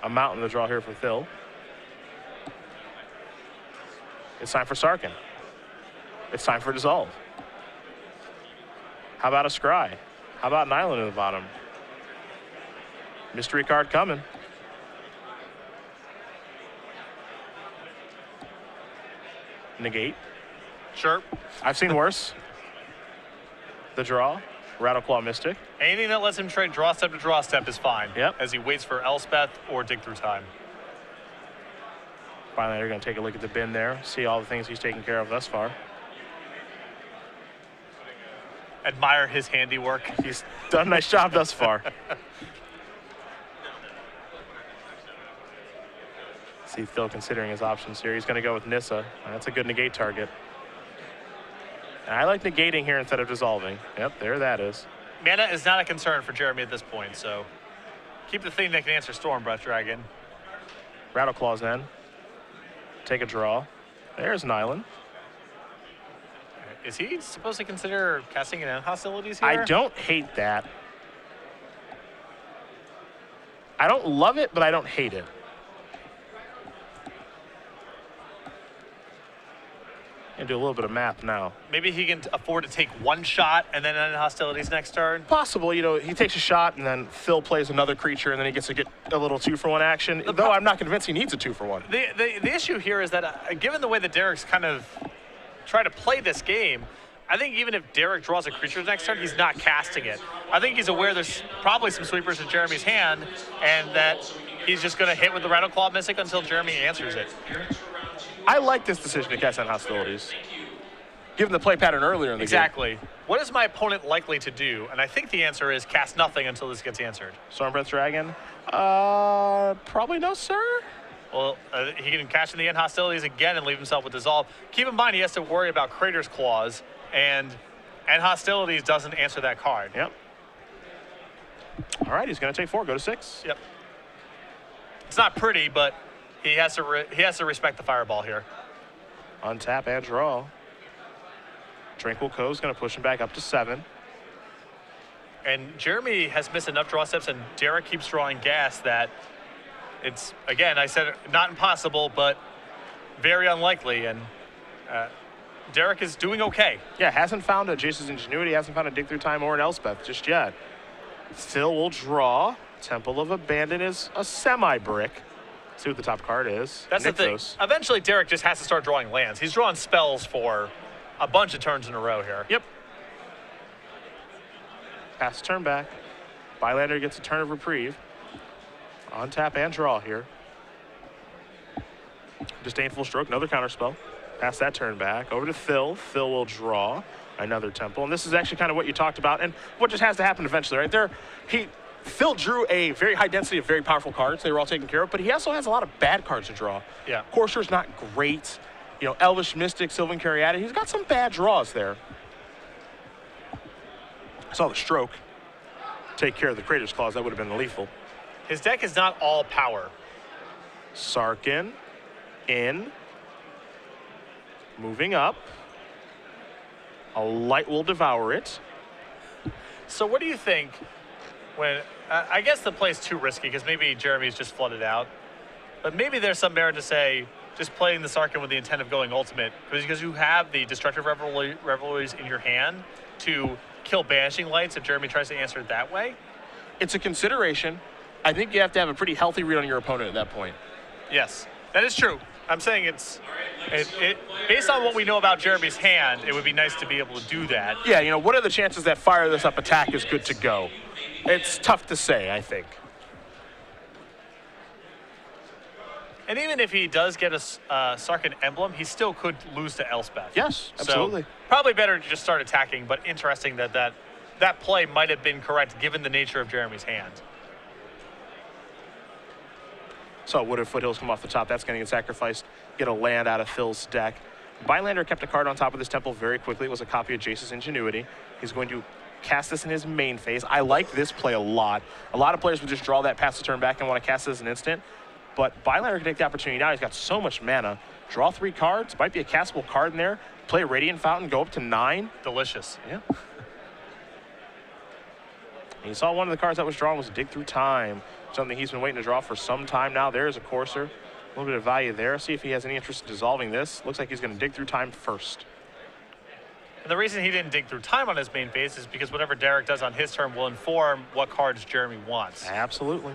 Speaker 1: A mountain to draw here for Thill. It's time for Sarkin. It's time for Dissolve. How about a Scry? How about an island in the bottom? Mystery card coming. Negate.
Speaker 2: Sure.
Speaker 1: I've seen worse. The draw. Rattleclaw Mystic.
Speaker 2: Anything that lets him trade draw step to draw step is fine.
Speaker 1: Yep.
Speaker 2: As he waits for Elspeth or Dig Through Time.
Speaker 1: Finally, they're going to take a look at the bin there, see all the things he's taken care of thus far.
Speaker 2: Admire his handiwork.
Speaker 1: He's done a nice job thus far. See Thill considering his options here. He's going to go with Nissa. That's a good negate target. And I like negating here instead of dissolving. Yep, there that is.
Speaker 2: Mana is not a concern for Jeremy at this point, so keep the thing that can answer Stormbreath Dragon.
Speaker 1: Rattleclaws then. Take a draw. There's an island.
Speaker 2: Is he supposed to consider casting in hostilities here?
Speaker 1: I don't hate that. I don't love it, but I don't hate it. And do a little bit of math now.
Speaker 2: Maybe he can afford to take one shot and then end hostilities next turn.
Speaker 1: Possible, you know, he takes a shot and then Thill plays another creature and then he gets to get a little 2-for-1 action. Though I'm not convinced he needs a 2-for-1.
Speaker 2: The issue here is that given the way that Derek's kind of tried to play this game, I think even if Derek draws a creature next turn, he's not casting it. I think he's aware there's probably some sweepers in Jeremy's hand and that he's just going to hit with the Rattleclaw Mystic until Jeremy answers it.
Speaker 1: I like this decision to cast on hostilities, given the play pattern earlier in the game.
Speaker 2: Exactly. What is my opponent likely to do? And I think the answer is cast nothing until this gets answered.
Speaker 1: Stormbreath Dragon? Probably no, sir.
Speaker 2: Well, he can cash in the end hostilities again and leave himself with Dissolve. Keep in mind, he has to worry about Crater's Claws, and hostilities doesn't answer that card.
Speaker 1: Yep. All right, he's going to take 4, go to 6.
Speaker 2: Yep. It's not pretty, but he has to respect the Fireball here.
Speaker 1: Untap and draw. Tranquil Cove's going to push him back up to 7.
Speaker 2: And Jeremy has missed enough draw steps, and Derek keeps drawing gas that it's, again, I said not impossible, but very unlikely. And Derek is doing okay.
Speaker 1: Yeah, hasn't found a Jace's Ingenuity, hasn't found a Dig Through Time or an Elspeth just yet. Thill will draw. Temple of Abandon is a semi-brick. See what the top card is.
Speaker 2: That's the thing. Eventually, Derek just has to start drawing lands. He's drawing spells for a bunch of turns in a row here.
Speaker 1: Yep. Pass turn back. Bylander gets a turn of reprieve. On tap and draw here. Disdainful Stroke, another counter spell. Pass that turn back. Over to Thill. Thill will draw another Temple. And this is actually kind of what you talked about and what just has to happen eventually, right there. Thill drew a very high density of very powerful cards. They were all taken care of, but he also has a lot of bad cards to draw.
Speaker 2: Yeah.
Speaker 1: Courser's not great. You know, Elvish Mystic, Sylvan Caryatid, he's got some bad draws there. I saw the Stroke take care of the Crater's Claws. That would have been lethal.
Speaker 2: His deck is not all power.
Speaker 1: Sarkin in. Moving up. A Light will devour it.
Speaker 2: So what do you think when, I guess the play's too risky because maybe Jeremy's just flooded out, but maybe there's some merit to say just playing the Sarkin with the intent of going ultimate because you have the Destructive Revelries in your hand to kill Banishing Lights if Jeremy tries to answer it that way.
Speaker 1: It's a consideration. I think you have to have a pretty healthy read on your opponent at that point.
Speaker 2: Yes, that is true. I'm saying it's based on what we know about Jeremy's hand, it would be nice to be able to do that.
Speaker 1: Yeah, you know, what are the chances that fire this up attack is good to go? It's tough to say, I think.
Speaker 2: And even if he does get a Sarkin emblem, he still could lose to Elspeth.
Speaker 1: Yes, absolutely.
Speaker 2: So probably better to just start attacking, but interesting that play might have been correct given the nature of Jeremy's hand.
Speaker 1: So Wood of Foothills come off the top. That's going to get sacrificed. Get a land out of Phil's deck. Bylander kept a card on top of this Temple very quickly. It was a copy of Jace's Ingenuity. He's going to cast this in his main phase. I like this play a lot. A lot of players would just draw that, pass the turn back, and want to cast this as an instant. But Bylander can take the opportunity now. He's got so much mana. Draw 3 cards. Might be a castable card in there. Play Radiant Fountain, go up to 9.
Speaker 2: Delicious.
Speaker 1: Yeah. And you saw one of the cards that was drawn was Dig Through Time. Something he's been waiting to draw for some time now. There's a Courser. A little bit of value there. See if he has any interest in dissolving this. Looks like he's going to Dig Through Time first.
Speaker 2: And the reason he didn't dig through time on his main phase is because whatever Derek does on his turn will inform what cards Jeremy wants.
Speaker 1: Absolutely.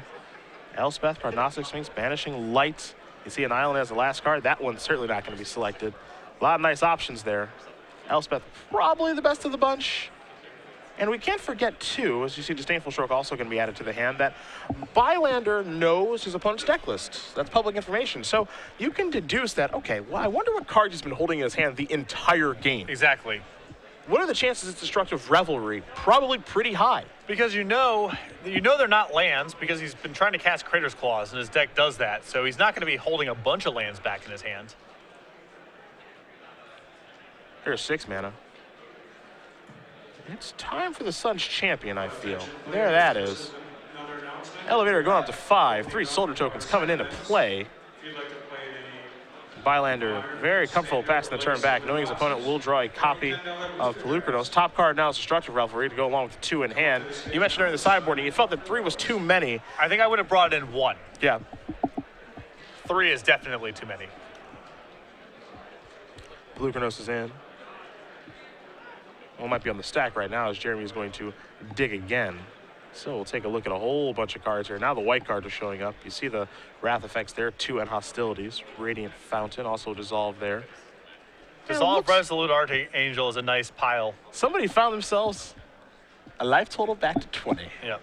Speaker 1: Elspeth, Prognostic Sphinx, Banishing Light. You see an island as the last card. That one's certainly not going to be selected. A lot of nice options there. Elspeth, probably the best of the bunch. And we can't forget, too, as you see Disdainful Stroke also going to be added to the hand, that Bylander knows his opponent's deck list. That's public information. So you can deduce that, okay, well, I wonder what card he's been holding in his hand the entire game.
Speaker 2: Exactly.
Speaker 1: What are the chances it's Destructive Revelry? Probably pretty high.
Speaker 2: Because you know they're not lands because he's been trying to cast Crater's Claws, and his deck does that. So he's not going to be holding a bunch of lands back in his hand.
Speaker 1: Here's 6 mana. It's time for the Sun's Champion, I feel. There that is. Elevator going up to 5. 3 Soldier tokens coming into play. Bylander very comfortable passing the turn back, knowing his opponent will draw a copy of Pelucranos. Top card now is Destructive Revelry to go along with the 2 in hand. You mentioned during the sideboarding, you felt that 3 was too many.
Speaker 2: I think I would have brought in 1.
Speaker 1: Yeah.
Speaker 2: 3 is definitely too many.
Speaker 1: Pelucranos is in. Well, might be on the stack right now as Jeremy is going to dig again. So we'll take a look at a whole bunch of cards here. Now the white cards are showing up. You see the Wrath effects there, 2 and Hostilities. Radiant Fountain also dissolved there.
Speaker 2: Dissolve Resolute Archangel is a nice pile.
Speaker 1: Somebody found themselves a life total back to 20.
Speaker 2: Yep.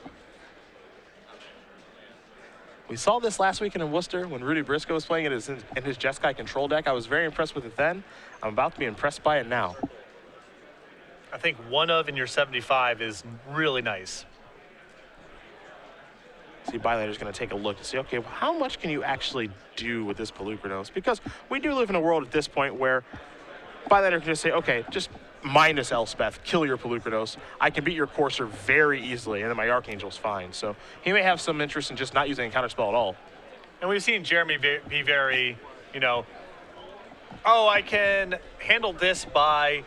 Speaker 1: We saw this last weekend in Worcester when Rudy Briscoe was playing it in his Jeskai control deck. I was very impressed with it then. I'm about to be impressed by it now.
Speaker 2: I think 1 of in your 75 is really nice.
Speaker 1: See, Bylander's going to take a look to see, okay, well, how much can you actually do with this Pelucranos? Because we do live in a world at this point where Bylander can just say, okay, just minus Elspeth, kill your Pelucranos. I can beat your Courser very easily, and then my Archangel's fine. So he may have some interest in just not using a counterspell at all.
Speaker 2: And we've seen Jeremy be very, oh, I can handle this by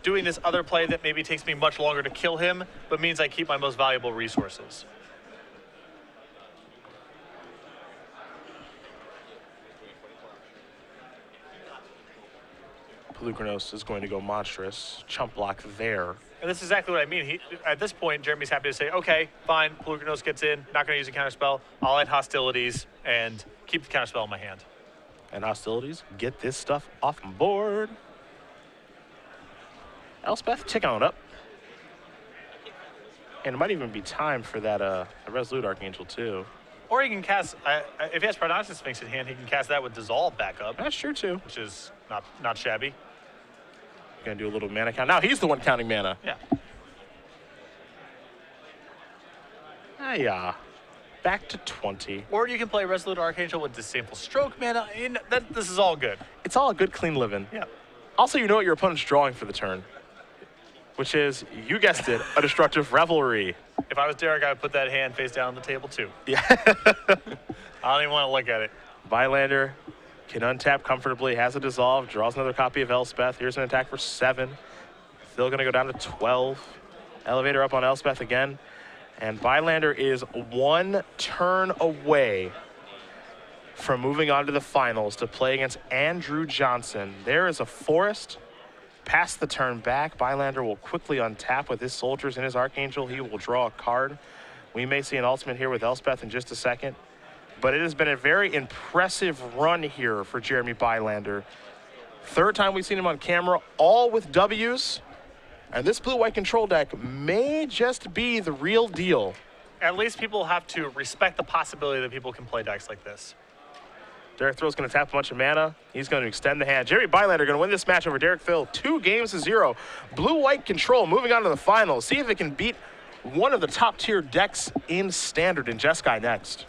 Speaker 2: doing this other play that maybe takes me much longer to kill him, but means I keep my most valuable resources.
Speaker 1: Pelucranos is going to go Monstrous, chump block there.
Speaker 2: And this is exactly what I mean. At this point, Jeremy's happy to say, okay, fine, Pelucranos gets in, not going to use a counterspell. I'll add Hostilities and keep the counterspell in my hand.
Speaker 1: And Hostilities, get this stuff off board. Elspeth, tick on up. And it might even be time for that Resolute Archangel, too.
Speaker 2: Or he can cast, if he has Prognostic Sphinx in hand, he can cast that with Dissolve back up.
Speaker 1: That's true, too.
Speaker 2: Which is not shabby.
Speaker 1: Gonna do a little mana count. Now he's the one counting mana.
Speaker 2: Yeah.
Speaker 1: Yeah. Back to 20.
Speaker 2: Or you can play Resolute Archangel with Disdainful Stroke mana. This is all good.
Speaker 1: It's all a good, clean living.
Speaker 2: Yeah.
Speaker 1: Also, you know what your opponent's drawing for the turn, which is, you guessed it, a Destructive Revelry.
Speaker 2: If I was Derek, I would put that hand face down on the table too.
Speaker 1: Yeah.
Speaker 2: I don't even want to look at it.
Speaker 1: Bylander can untap comfortably, has a Dissolve, draws another copy of Elspeth. Here's an attack for 7. Still going to go down to 12. Elevator up on Elspeth again. And Bylander is 1 turn away from moving on to the finals to play against Andrew Johnson. There is a Forest. Pass the turn back. Bylander will quickly untap with his soldiers and his Archangel. He will draw a card. We may see an ultimate here with Elspeth in just a second. But it has been a very impressive run here for Jeremy Bylander. Third time we've seen him on camera, all with W's. And this blue-white control deck may just be the real deal.
Speaker 2: At least people have to respect the possibility that people can play decks like this.
Speaker 1: Derek Thrill's going to tap a bunch of mana. He's going to extend the hand. Jeremy Bylander going to win this match over Derek Thill 2-0. Blue-white control moving on to the finals. See if it can beat one of the top-tier decks in Standard in Jeskai next.